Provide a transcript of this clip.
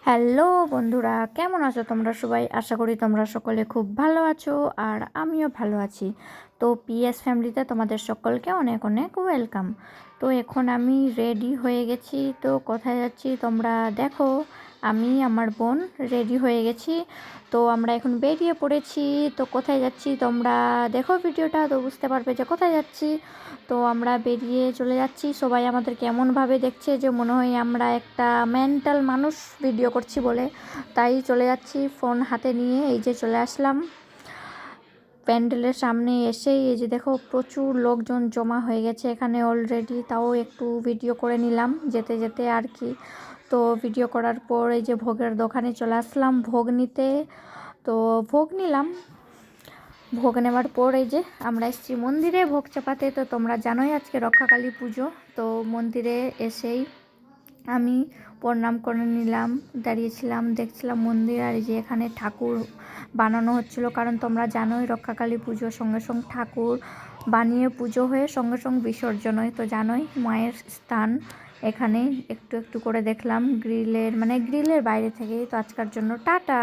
Hello বন্ধুরা, কেমন আছো তোমরা সবাই? আশা করি তোমরা সকলে খুব ভালো আছো আর আমিও ভালো আছি। তো পিএস ফ্যামিলিতে তোমাদের সকলকে অনেক অনেক ওয়েলকাম। তো এখন আমি রেডি হয়ে গেছি। তো কোথায় যাচ্ছি তোমরা দেখো। আমি আমার বোন রেডি হয়ে গেছি। তো আমরা এখন বেরিয়ে পড়েছি। তো কোথায় যাচ্ছি তোমরা দেখো ভিডিওটা, তো বুঝতে পারবে যে কোথায় যাচ্ছি। তো আমরা বেরিয়ে চলে যাচ্ছি। সবাই আমাদেরকে এমনভাবে দেখছে যে মনে হয় আমরা একটা মেন্টাল মানুষ ভিডিও করছি বলে, তাই চলে যাচ্ছি ফোন হাতে নিয়ে। এই যে চলে আসলাম প্যান্ডেলের সামনে এসেই। এই যে দেখো প্রচুর লোকজন জমা হয়ে গেছে এখানে অলরেডি। তাও একটু ভিডিও করে নিলাম যেতে যেতে আর কি। তো ভিডিও করার পর এই যে ভোগের দোকানে চলে আসলাম ভোগ নিতে। তো ভোগ নিলাম। ভোগ নেওয়ার পর এই যে আমরা এসেছি মন্দিরে ভোগ চাপাতে। তো তোমরা জানোই আজকে রক্ষাকালী পুজো। তো মন্দিরে এসেই আমি প্রণাম করে নিলাম, দাঁড়িয়েছিলাম, দেখছিলাম মন্দির। আর এই যে এখানে ঠাকুর বানানো হচ্ছিলো, কারণ তোমরা জানোই রক্ষাকালী পুজোর সঙ্গে সঙ্গে ঠাকুর বানিয়ে পুজো হয়ে সঙ্গে সঙ্গে বিসর্জন হয়। তো জানোই মায়ের স্থান এখানে। একটু একটু করে দেখলাম গ্রিলের বাইরে থেকেই। তো আজকের জন্য টাটা।